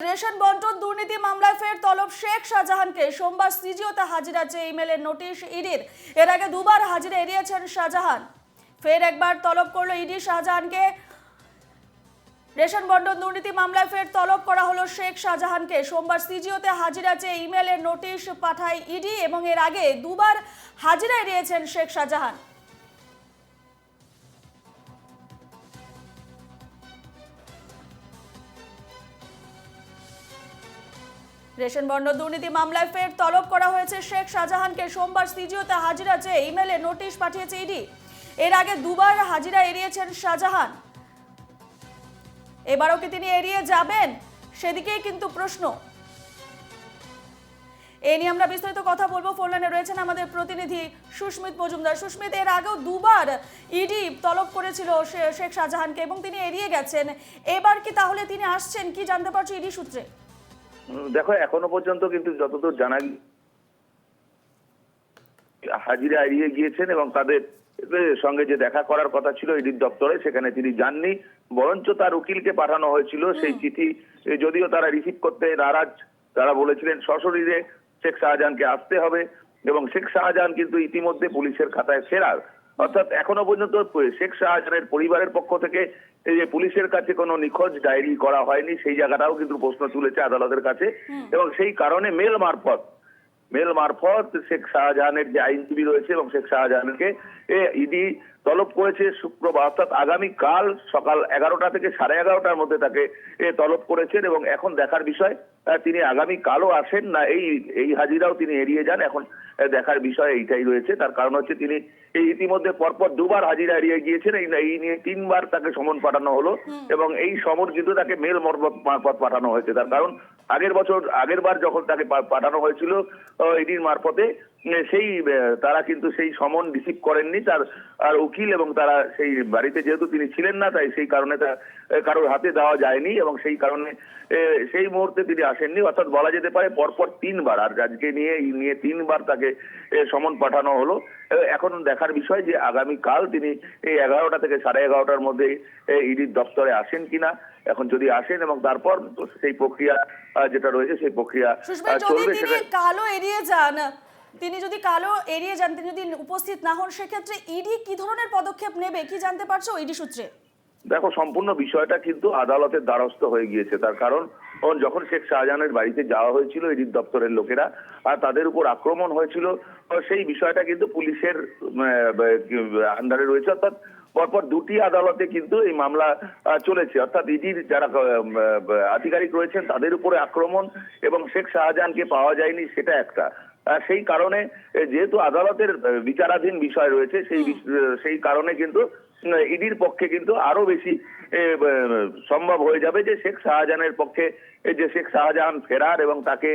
Ration বন্টন দুর্নীতি মামলায় ফের তলব শেখ শাহজাহানকে। সোমবার সিজিওতে হাজিরা চেয়ে ইমেলের নোটিশ ইডির। এর আগে দুবার হাজিরা এড়িয়েছেন শাহজাহান। ফের একবার তলব করলো ইডি শাহজাহানকে। রেশন বন্টন দুর্নীতি মামলায় ফের তলব করা হলো শেখ শাহজাহানকে। সোমবার সিজিওতে হাজিরা চেয়ে ইমেলের নোটিশ পাঠায় ইডি এবং এর আগে দুবার হাজিরা এড়িয়েছেন শেখ শাহজাহান। রেশন বন্টন দুর্নীতি মামলায় ফের তলব করা হয়েছে শেখ শাহজাহানকে। সোমবার সিজিওতে হাজিরা চেয়ে ইমেলে নোটিশ পাঠিয়েছে ইডি। এর আগে দুবার হাজিরা এড়িয়েছেন শাহজাহান। এবারও কি তিনি এড়িয়ে যাবেন, সেদিকেই কিন্তু প্রশ্ন। এ নিয়ে আমরা বিস্তারিত কথা বলবো। ফোন লাইনে রয়েছেন আমাদের প্রতিনিধি সুস্মিত মজুমদার। সুস্মিত, এর আগেও দুবার ইডি তলব করেছিল শেখ শাহজাহানকে এবং তিনি এড়িয়ে গেছেন। এবার কি তাহলে তিনি আসছেন, কি জানতে পারছো ইডি সূত্রে? দেখো, এখনো পর্যন্ত কিন্তু যতদূর জানা হাজিরা এড়িয়ে গিয়েছেন এবং তাদের সঙ্গে যে দেখা করার কথা ছিল ইডির দপ্তরে, সেখানে তিনি যাননি। বরঞ্চ তার উকিলকে পাঠানো হয়েছিল সেই চিঠি, যদিও তারা রিসিভ করতে নারাজ। তারা বলেছিলেন সশরীরে শেখ শাহজাহানকে আসতে হবে এবং শেখ শাহজাহান কিন্তু ইতিমধ্যে পুলিশের খাতায় ফেরার। অর্থাৎ এখনো পর্যন্ত শেখ শাহজাহানের পরিবারের পক্ষ থেকে এই যে পুলিশের কাছে কোনো নিখোঁজ ডায়েরি করা হয়নি, সেই জায়গাটাও কিন্তু প্রশ্ন তুলেছে আদালতের কাছে। এবং সেই কারণে মেল মারফত শেখ শাহজাহানের যে আইনজীবী রয়েছে এবং শেখ শাহজাহানকে ইডি তলব করেছে শুক্রবার, অর্থাৎ আগামীকাল সকাল 11টা থেকে 11:30টার মধ্যে তাকে তলব করেছেন। এবং এখন দেখার বিষয় তিনি আগামীকালও আসেন না এই হাজিরাও তিনি এড়িয়ে যান। এখন দেখার বিষয় এইটাই রয়েছে। তার কারণ হচ্ছে তিনি ইতিমধ্যে পরপর দুবার হাজিরা এড়িয়ে গিয়েছেন। এই নিয়ে 3বার তাকে সমন পাঠানো হলো এবং এই সমন কিন্তু তাকে মেল মারফত পাঠানো হয়েছে। তার কারণ আগের বার যখন তাকে পাঠানো হয়েছিল ইডির মারফতে, তারা কিন্তু সেই সমন রিসিভ করেননি তার আর উকিল, এবং তারা সেই বাড়িতে যেহেতু তিনি ছিলেন না, তাই সেই কারণে তা কারোর হাতে দেওয়া যায়নি এবং সেই কারণে সেই মুহূর্তে তিনি আসেননি। অর্থাৎ বলা যেতে পারে পরপর 3বার, আর আজকে নিয়ে 3বার তাকে সমন পাঠানো হলো। এখন দেখার বিষয় যে আগামীকাল তিনি এই 11টা থেকে 11:30টার মধ্যে ইডির দপ্তরে আসেন কিনা। এখন যদি আসেন এবং তারপর সেই প্রক্রিয়া যেটা রয়েছে সেই প্রক্রিয়া চলবে। তিনি যদি কালো এড়িয়ে যান, তিনি যদি উপস্থিত না হন, সেক্ষেত্রে ইডি কি ধরনের পদক্ষেপ নেবে, কি জানতে পারছো ইডি সূত্রে? দেখো, সম্পূর্ণ বিষয়টা কিন্তু আদালতের দ্বারস্থ হয়ে গিয়েছে। তার কারণ যখন শেখ শাহজাহানের বাড়িতে যাওয়া হয়েছিল ইডির দপ্তরের লোকেরা আর তাদের উপর আক্রমণ হয়েছিল, সেই বিষয়টা কিন্তু পুলিশের আন্ডারে রয়েছে। অর্থাৎ পরপর 2টি আদালতে কিন্তু এই মামলা চলেছে। অর্থাৎ ইডির যারা আধিকারিক রয়েছেন তাদের উপরে আক্রমণ এবং শেখ শাহজাহানকে পাওয়া যায়নি, সেটা একটা। সেই কারণে যেহেতু আদালতের বিচারাধীন বিষয় রয়েছে, সেই কারণে কিন্তু ইডির পক্ষে কিন্তু আরো বেশি সম্ভব হয়ে যাবে যে শেখ শাহজাহানের পক্ষে যে শেখ শাহজাহান ফেরার এবং তাকে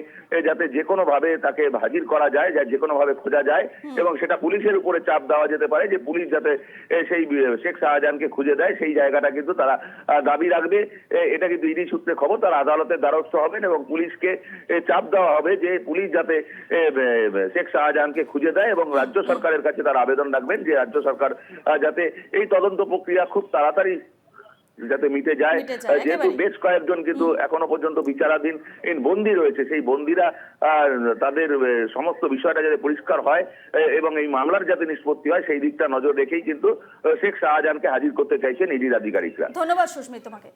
যাতে যে কোনো ভাবে তাকে হাজির করা যায়, যে কোনো ভাবে খোঁজা যায় এবং সেটা পুলিশের উপরে চাপ দেওয়া যেতে পারে যে পুলিশ যাতে সেই শেখ শাহজাহানকে খুঁজে দেয়, সেই জায়গাটা কিন্তু তারা দাবি রাখবে। এটা কিন্তু ইডি সূত্রে খবর। তারা আদালতের দ্বারস্থ হবেন এবং পুলিশকে চাপ দেওয়া হবে যে পুলিশ যাতে শেখ শাহজাহানকে খুঁজে দেয় এবং রাজ্য সরকারের কাছে তারা আবেদন রাখবেন যে রাজ্য সরকার যাতে এই তদন্ত প্রক্রিয়া খুব তাড়াতাড়ি যাতে মিটে যায়। যেহেতু বেশ কয়েকজন কিন্তু এখনো পর্যন্ত বিচারাধীন বন্দী রয়েছে, সেই বন্দীরা তাদের সমস্ত বিষয়টা যাতে পরিষ্কার হয় এবং এই মামলার যাতে নিষ্পত্তি হয়, সেই দিকটা নজর রেখেই কিন্তু শেখ শাহজাহানকে হাজির করতে চাইছেন ইডির আধিকারিকরা। ধন্যবাদ সুস্মিত তোমাকে।